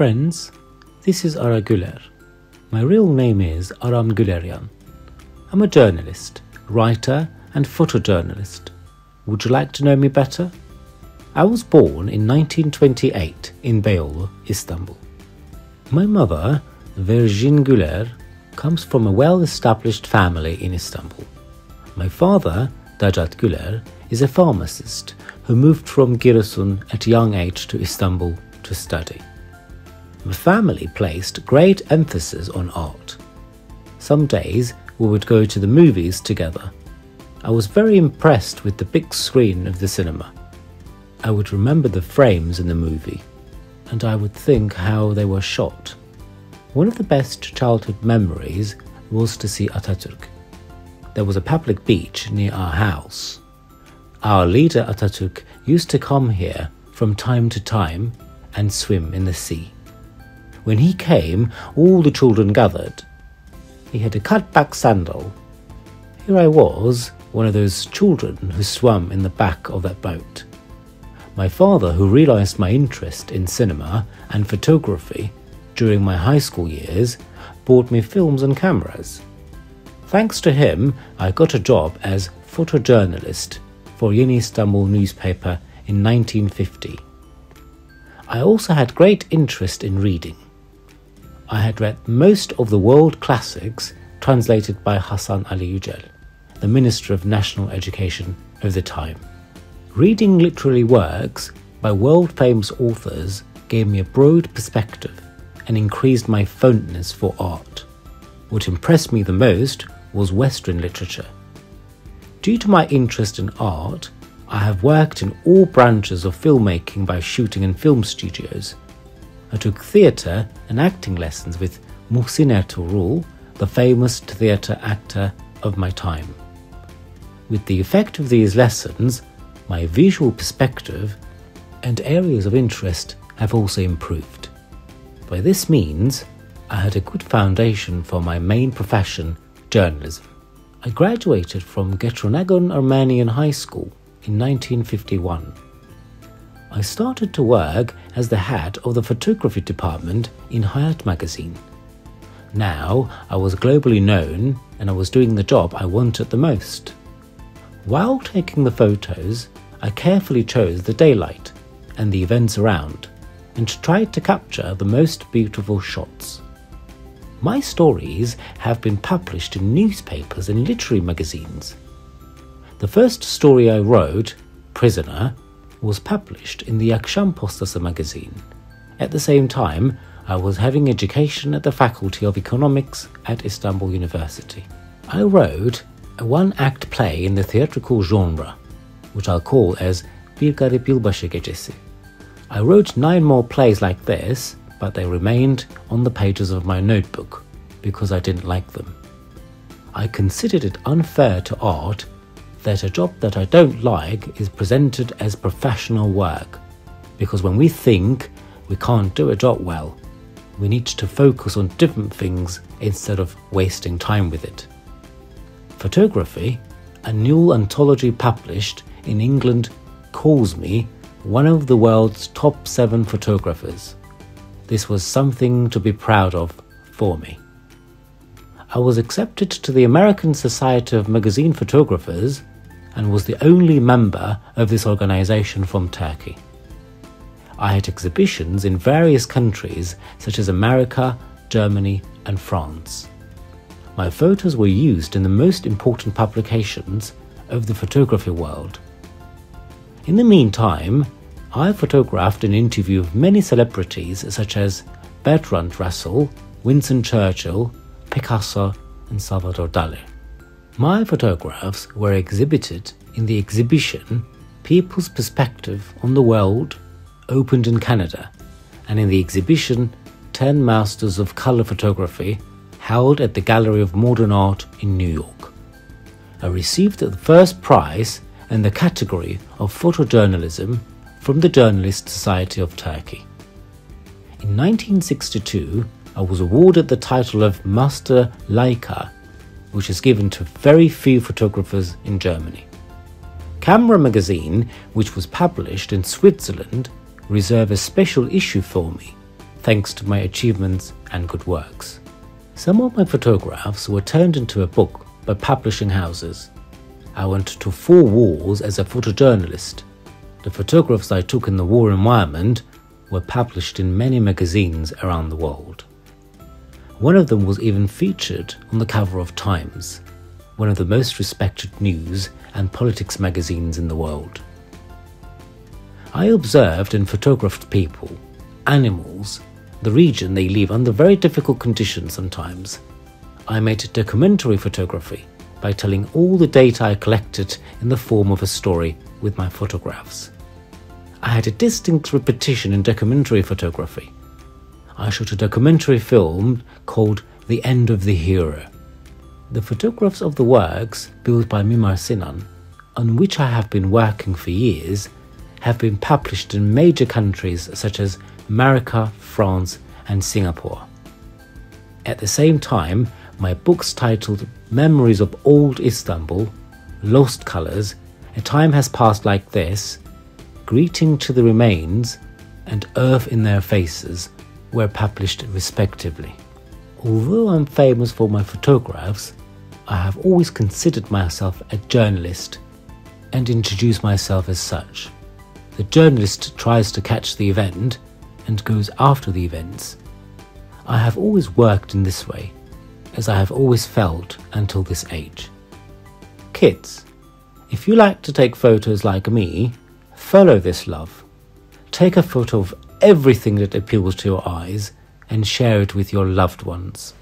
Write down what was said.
Friends, this is Ara Güler. My real name is Aram Güleryan. I'm a journalist, writer and photojournalist. Would you like to know me better? I was born in 1928 in Beyoğlu, Istanbul. My mother, Virgin Güler, comes from a well-established family in Istanbul. My father, Dacat Güler, is a pharmacist who moved from Giresun at a young age to Istanbul to study. The family placed great emphasis on art. Some days we would go to the movies together. I was very impressed with the big screen of the cinema. I would remember the frames in the movie, and I would think how they were shot. One of the best childhood memories was to see Atatürk. There was a public beach near our house. Our leader Atatürk used to come here from time to time and swim in the sea. When he came, all the children gathered. He had a cut-back sandal. Here I was, one of those children who swam in the back of that boat. My father, who realized my interest in cinema and photography during my high school years, bought me films and cameras. Thanks to him, I got a job as photojournalist for Yeni Istanbul newspaper in 1950. I also had great interest in reading. I had read most of the world classics translated by Hasan Ali Yücel, the Minister of National Education of the time. Reading literary works by world-famous authors gave me a broad perspective and increased my fondness for art. What impressed me the most was Western literature. Due to my interest in art, I have worked in all branches of filmmaking by shooting in film studios. I took theatre and acting lessons with Muhsin Ertuğrul, the famous theatre actor of my time. With the effect of these lessons, my visual perspective and areas of interest have also improved. By this means, I had a good foundation for my main profession, journalism. I graduated from Getronagon Armenian High School in 1951. I started to work as the head of the photography department in Hayat magazine. Now I was globally known and I was doing the job I wanted the most. While taking the photos, I carefully chose the daylight and the events around and tried to capture the most beautiful shots. My stories have been published in newspapers and literary magazines. The first story I wrote, Prisoner, was published in the Akşam Postası magazine. At the same time, I was having education at the Faculty of Economics at Istanbul University. I wrote a one-act play in the theatrical genre, which I'll call as Bir Garip Yılbaşı Gecesi. I wrote 9 more plays like this, but they remained on the pages of my notebook because I didn't like them. I considered it unfair to art that a job that I don't like is presented as professional work, because when we think we can't do a job well, we need to focus on different things instead of wasting time with it. Photography, a new anthology published in England, calls me one of the world's top 7 photographers. This was something to be proud of for me. I was accepted to the American Society of Magazine Photographers and was the only member of this organization from Turkey. I had exhibitions in various countries such as America, Germany and France. My photos were used in the most important publications of the photography world. In the meantime, I photographed and interviewed many celebrities such as Bertrand Russell, Winston Churchill, Picasso and Salvador Dali. My photographs were exhibited in the exhibition People's Perspective on the World, opened in Canada, and in the exhibition 10 Masters of Color Photography, held at the Gallery of Modern Art in New York. I received the first prize in the category of photojournalism from the Journalist Society of Turkey. In 1962, I was awarded the title of Master Leica, which is given to very few photographers in Germany. Camera magazine, which was published in Switzerland, reserved a special issue for me, thanks to my achievements and good works. Some of my photographs were turned into a book by publishing houses. I went to 4 wars as a photojournalist. The photographs I took in the war environment were published in many magazines around the world. One of them was even featured on the cover of Times, one of the most respected news and politics magazines in the world. I observed and photographed people, animals, the region they live under very difficult conditions sometimes. I made documentary photography by telling all the data I collected in the form of a story with my photographs. I had a distinct repetition in documentary photography. I shot a documentary film called The End of the Hero. The photographs of the works built by Mimar Sinan, on which I have been working for years, have been published in major countries such as America, France and Singapore. At the same time, my books titled Memories of Old Istanbul, Lost Colors, A Time Has Passed Like This, Greeting to the Remains and Earth in Their Faces were published respectively. Although I'm famous for my photographs, I have always considered myself a journalist and introduced myself as such. The journalist tries to catch the event and goes after the events. I have always worked in this way, as I have always felt until this age. Kids, if you like to take photos like me, follow this love. Take a photo of everything that appeals to your eyes and share it with your loved ones.